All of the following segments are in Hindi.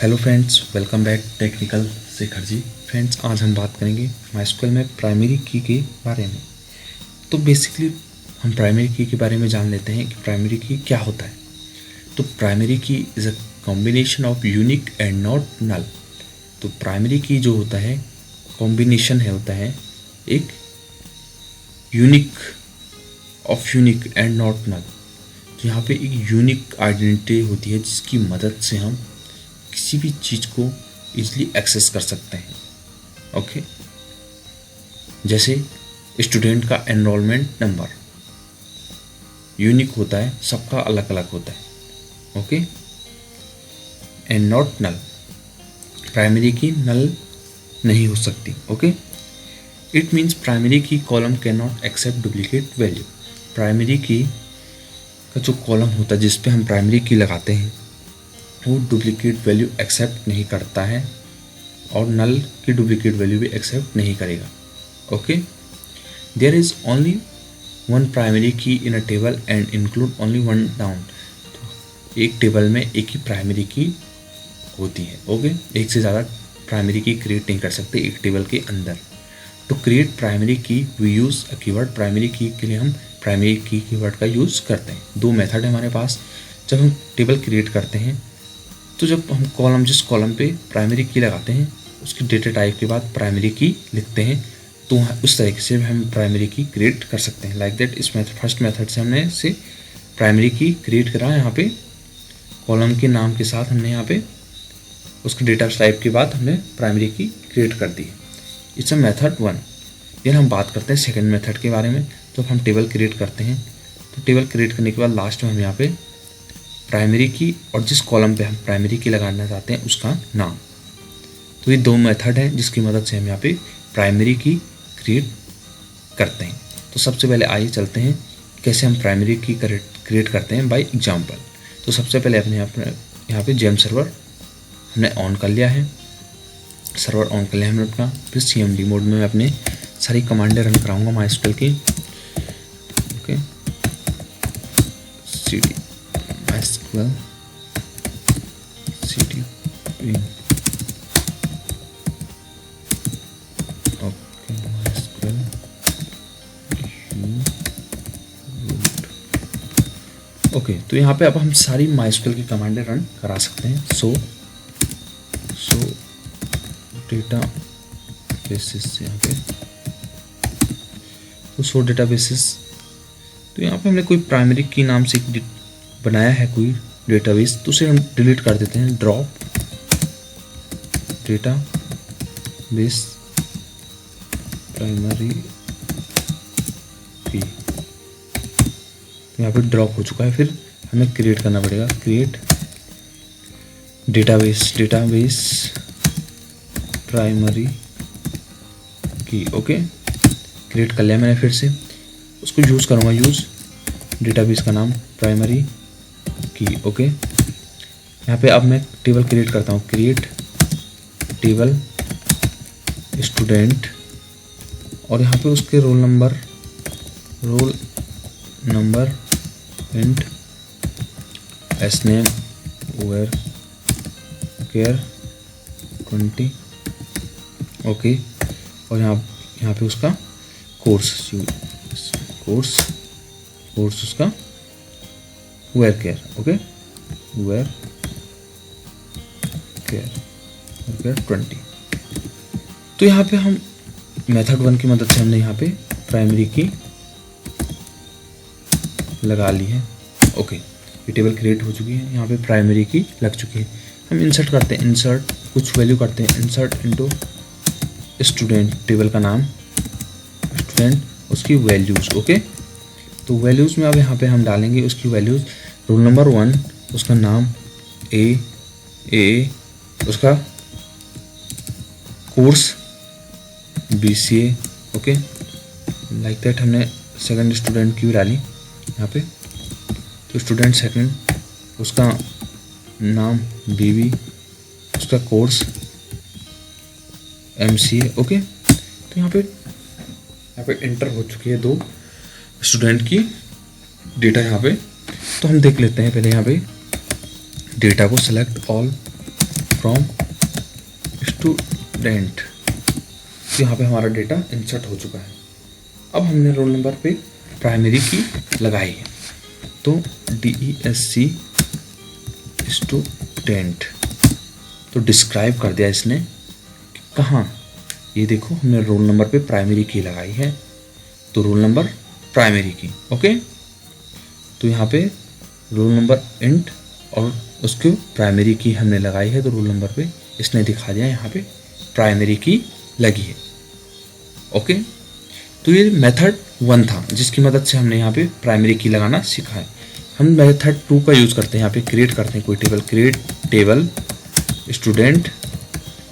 Hello friends, welcome back technical Shekhar ji. Friends, आज हम बात करेंगे माइस्क्यूएल में प्राइमरी की के बारे में। तो बेसिकली हम प्राइमरी की के बारे में जान लेते हैं कि प्राइमरी की क्या होता है। तो primary key is a combination of unique and not null. तो प्राइमरी की जो होता है कॉम्बिनेशन है होता है एक unique of unique and not null. तो यहाँ पे एक यूनिक आइडेंटिटी होती है जिसकी मदद से हम किसी भी चीज़ को इजीली एक्सेस कर सकते हैं। ओके, जैसे स्टूडेंट का एनरोलमेंट नंबर यूनिक होता है, सबका अलग अलग होता है। Okay, and not null, primary key null नहीं हो सकती। Okay, it means primary key column can not accept duplicate value. Primary key का जो कॉलम होता है जिस पे हम प्राइमरी की लगाते हैं वो डुप्लीकेट वैल्यू एक्सेप्ट नहीं करता है और नल की डुप्लीकेट वैल्यू भी एक्सेप्ट नहीं करेगा। Okay, there is only one primary key in a table and include only one down. तो एक टेबल में एक ही प्राइमरी की होती है। ओके, एक से ज़्यादा प्राइमरी की क्रिएट नहीं कर सकते एक टेबल के अंदर। तो create primary key we use a keyword. Primary key के लिए हम प्राइमरी की कीवर्ड का यूज़ करते हैं। दो मेथड है हमारे पास जब हम टेबल क्रिएट करते हैं। तो जब हम कॉलम जिस कॉलम पे प्राइमरी की लगाते हैं उसकी डेटा टाइप के बाद प्राइमरी की लिखते हैं, तो उस तरीके से हम प्राइमरी की क्रिएट कर सकते हैं। लाइक दैट इस मेथड फर्स्ट मेथड से हमने से प्राइमरी की क्रिएट करा। यहाँ पे कॉलम के नाम के साथ हमने यहाँ पे उसके डेटा टाइप के बाद हमने प्राइमरी की क्रिएट कर दी। It's a method one. फिर हम बात करते हैं सेकेंड मेथड के बारे में। तो हम टेबल क्रिएट करते हैं तो टेबल क्रिएट करने के बाद लास्ट में हम यहाँ पे प्राइमरी की और जिस कॉलम पे हम प्राइमरी की लगाना चाहते हैं उसका नाम। तो ये दो मेथड हैं जिसकी मदद से हम यहाँ पे प्राइमरी की क्रिएट करते हैं। तो सबसे पहले आइए चलते हैं कैसे हम प्राइमरी की क्रिएट करते हैं बाय एग्जांपल। तो सबसे पहले अपने यहाँ पे जेम सर्वर हमने ऑन कर लिया है। सर्वर ऑन कर लिया हमने अपना। फिर CMD मोड में मैं अपने सारी कमांडें रन कराऊंगा माइस्क्यूएल की। Okay, cd MySQL cd okay MySQL okay. तो यहाँ पे अब हम सारी माइस्क्यूएल की कमांडें रन करा सकते हैं। सो डेटा बेसिस यहाँ पे तो सो डेटा बेसिस। तो यहाँ पे हमने कोई प्राइमरी की नाम से बनाया है कोई डेटाबेस, तो उसे हम डिलीट कर देते हैं। ड्रॉप डेटा बेस प्राइमरी की, तो यहाँ पे ड्रॉप हो चुका है। फिर हमें क्रिएट करना पड़ेगा। क्रिएट डेटाबेस प्राइमरी की। ओके, क्रिएट कर लिया मैंने। फिर से उसको यूज़ करूँगा। यूज़ डेटाबेस का नाम प्राइमरी की। ओके, यहाँ पे अब मैं टेबल क्रिएट करता हूँ। क्रिएट टेबल स्टूडेंट और यहाँ पे उसके roll number and SNAME varchar 20। Okay, और यहाँ पे उसका कोर्स उसका varchar. Okay, varchar 20। तो यहाँ पे हम मेथड वन की मदद से हमने यहाँ पे प्राइमरी की लगा ली है। ओके, ये टेबल क्रिएट हो चुकी है। यहाँ पे प्राइमरी की लग चुकी है। हम इंसर्ट करते हैं। इंसर्ट कुछ वैल्यू करते हैं। इंसर्ट इनटू स्टूडेंट, टेबल का नाम स्टूडेंट, उसकी वैल्यूज़। ओके, तो वैल्यूज़ में अब यहाँ पे हम डालेंगे उसकी वैल्यूज़। रोल नंबर 1, उसका नाम ए, उसका course BCA। Okay, like that हमने सेकंड स्टूडेंट की डाली यहाँ पे। तो स्टूडेंट सेकंड, उसका नाम BB, उसका कोर्स MCA। ओके, तो यहाँ पे इंटर हो चुकी है दो स्टूडेंट की डेटा यहाँ पे। तो हम देख लेते हैं पहले यहाँ पे डेटा को सेलेक्ट ऑल फ्रॉम स्टूडेंट। यहाँ पे हमारा डेटा इंसर्ट हो चुका है। अब हमने रोल नंबर पे प्राइमरी की लगाई है, तो DESC स्टूडेंट, तो डिस्क्राइब कर दिया इसने कि कहाँ, ये देखो हमने रोल नंबर पे प्राइमरी की लगाई है, तो रोल नंबर प्राइमरी की। ओके, तो यहाँ पे रोल नंबर इंट और उसके प्राइमरी की हमने लगाई है, तो रोल नंबर पे इसने दिखा दिया यहाँ पे प्राइमरी की लगी है। ओके, तो ये मेथड 1 था जिसकी मदद से हमने यहाँ पे प्राइमरी की लगाना सीखा है। हम मेथड 2 का यूज़ करते हैं, यहाँ पे क्रिएट करते हैं कोई table, create table student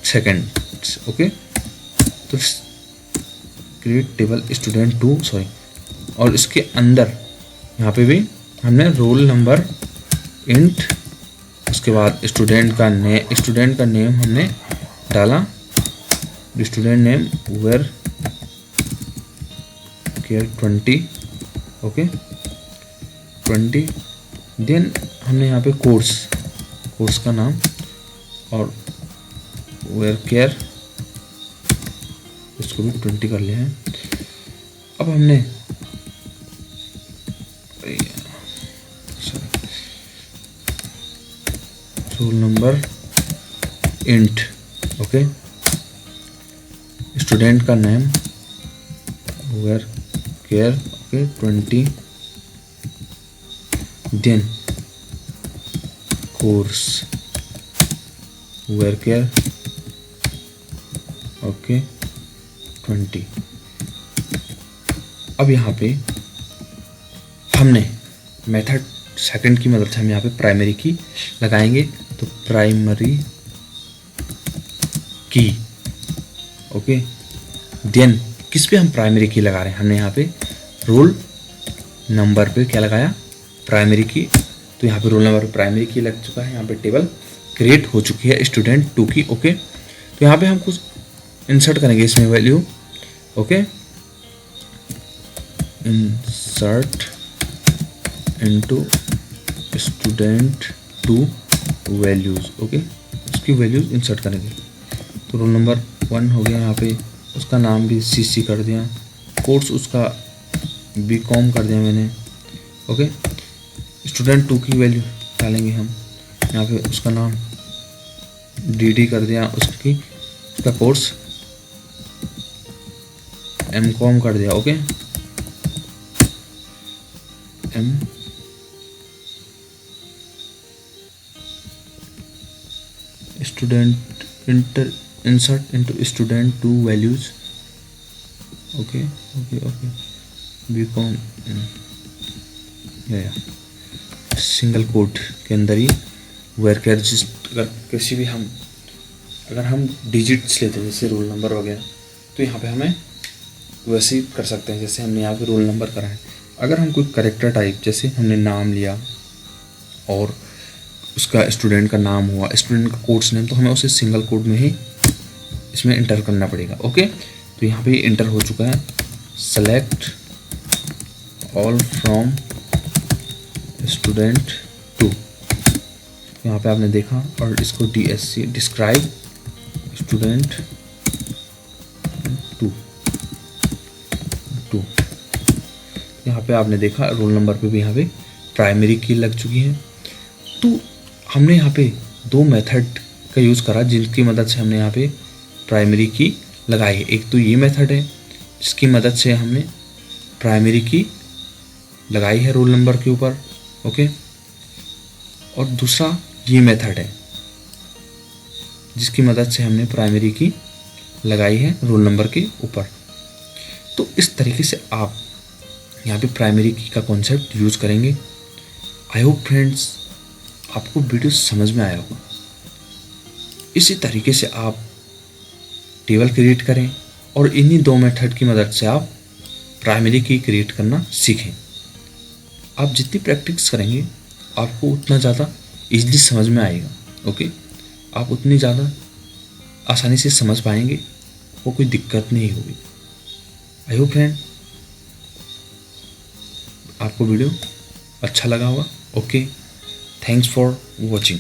second. Okay, तो क्रिएट टेबल स्टूडेंट 2 सॉरी, और इसके अंदर यहाँ पे भी हमने रोल नंबर इंट, उसके बाद स्टूडेंट का नेम हमने डाला, student name varchar 20। Okay 20, then हमने यहाँ पे कोर्स का नाम और वेयर केयर, इसको भी 20 कर लिया है। अब हमने roll number int, okay, student का name varchar, okay 20, then course varchar, okay 20। अब यहाँ पे हमने मेथड सेकंड की मदद से हम यहाँ पे प्राइमरी की लगाएंगे, तो प्राइमरी की। ओके, देन किस पे हम प्राइमरी की लगा रहे हैं, हमने यहाँ पे रोल नंबर पे क्या लगाया, प्राइमरी की। तो यहाँ पे रोल नंबर पे प्राइमरी की लग चुका है, यहाँ पे टेबल क्रिएट हो चुकी है स्टूडेंट 2 की। ओके, तो यहाँ पे हम कुछ इंसर्ट करेंगे इसमें value. Okay, insert into student 2 values. Okay, उसकी वैल्यूज इंसर्ट करेंगे। तो रोल नंबर 1 हो गया, यहाँ पे उसका नाम भी CC कर दिया, कोर्स उसका BCom कर दिया मैंने। ओके, स्टूडेंट 2 की वैल्यू डालेंगे हम, यहाँ पे उसका नाम DD कर दिया, उसका कोर्स MCom कर दिया। Okay, student insert into student 2 values. Okay BCom या सिंगल कोट के अंदर ही वेयर केयर, अगर किसी भी अगर हम डिजिट्स लेते हैं जैसे रोल नंबर वगैरह, तो यहाँ पे हमें वैसे ही कर सकते हैं जैसे हमने यहाँ पे रोल नंबर करा है। अगर हम कोई करेक्टर टाइप, जैसे हमने नाम लिया और उसका स्टूडेंट का नाम हुआ, स्टूडेंट का कोर्स नेम, तो हमें उसे सिंगल कोड में ही इसमें इंटर करना पड़ेगा। ओके, तो यहाँ पे इंटर हो चुका है, सेलेक्ट ऑल फ्रॉम स्टूडेंट 2, यहाँ पे आपने देखा, और इसको DSC डिस्क्राइब स्टूडेंट 2। यहाँ पे आपने देखा रोल नंबर पे भी यहाँ पे प्राइमरी की लग चुकी है। तो हमने यहाँ पे 2 मेथड का यूज़ करा जिनकी मदद से हमने यहाँ पे प्राइमरी की लगाई है। एक तो ये मेथड है जिसकी मदद से हमने प्राइमरी की लगाई है रोल नंबर के ऊपर। ओके, और दूसरा ये मेथड है जिसकी मदद से हमने प्राइमरी की लगाई है रोल नंबर के ऊपर। तो इस तरीके से आप यहाँ पे प्राइमरी की का कॉन्सेप्ट यूज़ करेंगे। आई होप फ्रेंड्स आपको वीडियो समझ में आया होगा। इसी तरीके से आप टेबल क्रिएट करें और इन्हीं 2 मेथड की मदद से आप प्राइमरी की क्रिएट करना सीखें। आप जितनी प्रैक्टिस करेंगे आपको उतना ज़्यादा इजीली समझ में आएगा। ओके, आप उतनी ज़्यादा आसानी से समझ पाएंगे, वो कोई दिक्कत नहीं होगी। आई होप फ्रेंड आपको वीडियो अच्छा लगा होगा। Okay, thanks for watching.